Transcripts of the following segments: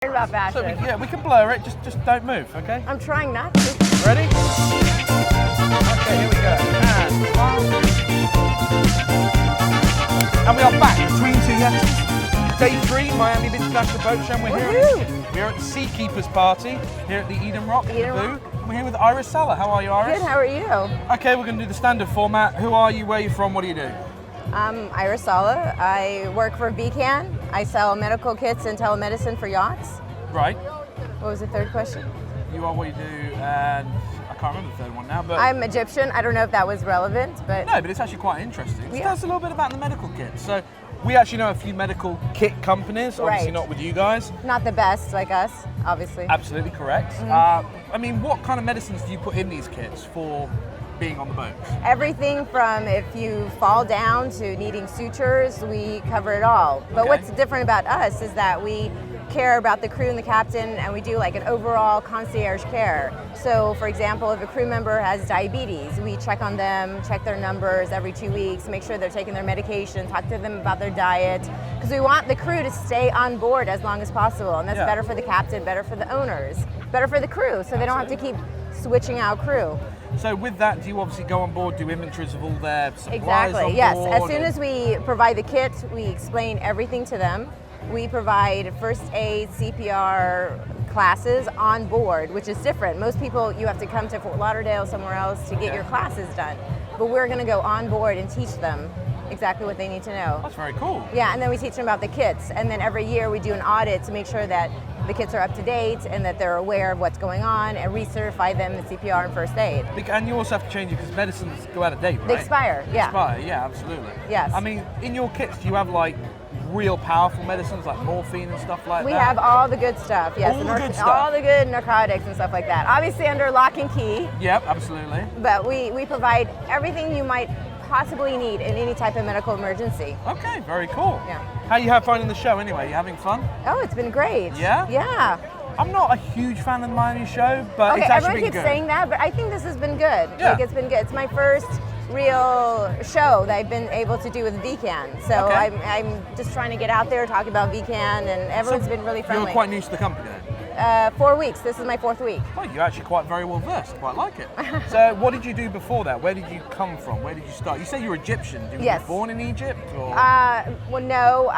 About fashion. So we can blur it, just don't move, okay? I'm trying not to. Ready? Okay, here we go. And we are back between two yachts. Day 3, Miami International Boat Show. We're at the Seakeepers party here at the Eden Rock booth. And we're here with Iris Saleh. How are you, Iris? Good, how are you? Okay, we're going to do the standard format. Who are you, where are you from, what do you do? I'm Iris Saleh. I work for VIKAND. I sell medical kits and telemedicine for yachts. Right. What was the third question? You are what you do, and I can't remember the third one now, but... I'm Egyptian. I don't know if that was relevant, but... No, but it's actually quite interesting. Yeah. Tell us a little bit about the medical kits. So, we actually know a few medical kit companies, obviously not with you guys. Not the best, like us, obviously. Absolutely correct. I mean, what kind of medicines do you put in these kits for being on the boat? Everything from if you fall down to needing sutures, we cover it all. But what's different about us is that we care about the crew and the captain, and we do like an overall concierge care. So for example, if a crew member has diabetes, we check on them, check their numbers every 2 weeks, make sure they're taking their medication, talk to them about their diet, because we want the crew to stay on board as long as possible, and that's better for the captain, better for the owners, better for the crew, so they don't have to keep switching out crew. So with that, do you obviously go on board, do inventories of all their supplies Exactly, on yes. board? As soon as we provide the kit, we explain everything to them. We provide first aid, CPR classes on board, which is different. Most people, you have to come to Fort Lauderdale, somewhere else to get your classes done. But we're going to go on board and teach them exactly what they need to know. That's very cool. Yeah, and then we teach them about the kits. And then every year we do an audit to make sure that the kits are up to date and that they're aware of what's going on, and recertify them in CPR and first aid. And you also have to change it because medicines go out of date, right? They expire, yeah. Expire, yeah, absolutely. Yes. I mean, in your kits, do you have like real powerful medicines like morphine and stuff like that? We have all the good stuff, yes. All the good stuff. All the good narcotics and stuff like that. Obviously under lock and key. Yep, absolutely. But we provide everything you might possibly need in any type of medical emergency. Okay, very cool. Yeah. How you have finding the show anyway? You having fun? Oh, it's been great. Yeah? Yeah. I'm not a huge fan of the Miami show, but it's actually been good. Everyone keeps saying that, but I think this has been good. Yeah. Like, it's been good. It's my first real show that I've been able to do with VIKAND. So I'm just trying to get out there, talk about VIKAND, and everyone's been really friendly. You're quite new to the company then? 4 weeks. This is my 4th week. Oh, you're actually quite very well versed. Quite like it. So what did you do before that? Where did you come from? Where did you start? You say you're Egyptian. Were you born in Egypt? Or? Well, no.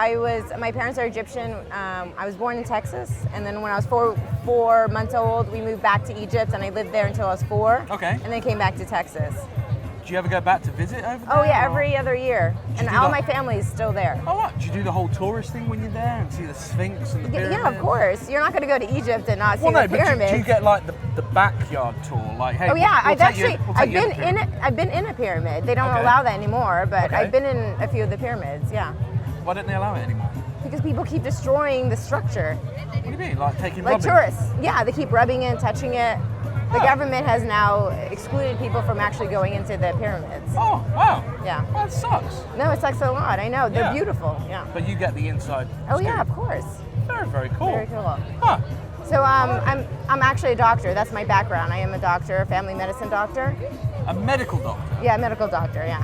My parents are Egyptian. I was born in Texas, and then when I was four months old, we moved back to Egypt, and I lived there until I was 4. Okay. And then came back to Texas. Do you ever go back to visit over there? Oh yeah, every other year. And all my family is still there. Oh what? Do you do the whole tourist thing when you're there and see the Sphinx and the pyramids? Yeah, of course. You're not going to go to Egypt and not see the pyramids. But do you get like the backyard tour? Like, hey, oh yeah, I've been in a pyramid. They don't allow that anymore, but I've been in a few of the pyramids, yeah. Why don't they allow it anymore? Because people keep destroying the structure. What do you mean? Like taking Like rubbing? tourists. Yeah, they keep rubbing it, touching it. The government has now excluded people from actually going into the pyramids. Oh, wow. Yeah. Well, that sucks. No, it sucks a lot. I know. They're beautiful. Yeah. But you get the inside. Oh yeah, of course. Very, very cool. Very cool. Huh. So I'm actually a doctor. That's my background. I am a doctor, a family medicine doctor. A medical doctor? Yeah, a medical doctor. Yeah.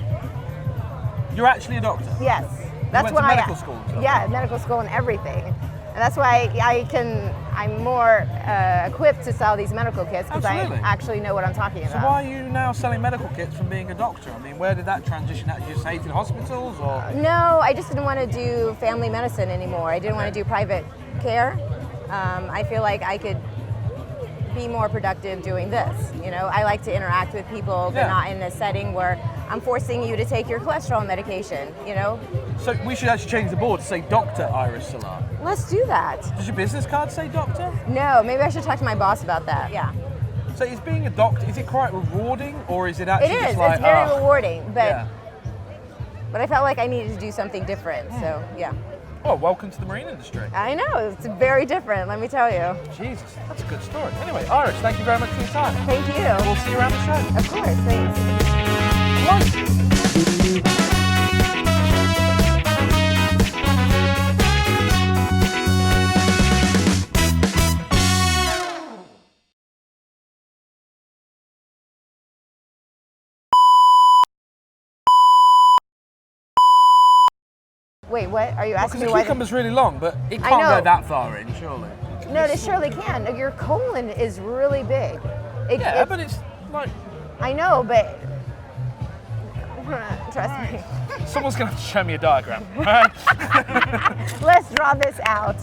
You're actually a doctor? Yes. That's went what to medical school and stuff? Yeah, medical school and everything. And that's why I'm more equipped to sell these medical kits, because I actually know what I'm talking about. So why are you now selling medical kits from being a doctor? I mean, where did that transition out? Did you just hate in hospitals or? No, I just didn't want to do family medicine anymore. I didn't want to do private care. I feel like I could be more productive doing this. You know, I like to interact with people, but not in a setting where I'm forcing you to take your cholesterol medication, you know? So we should actually change the board to say Doctor Iris Saleh. Let's do that. Does your business card say doctor? No, maybe I should talk to my boss about that, yeah. So is being a doctor, is it quite rewarding, or is it actually just like... It's very rewarding, but I felt like I needed to do something different, so yeah. Well, welcome to the marine industry. I know, it's very different, let me tell you. Jesus, that's a good story. Anyway, Iris, thank you very much for your time. Thank you. We'll see you around the show. Of course, thanks. Wait, what? Are you asking me why? Because the cucumber's really long, but it can't go that far in, surely. No, they surely can. Your colon is really big. Yeah, but it's like... I know, but trust me. Someone's going to have to show me a diagram. Right? Let's draw this out.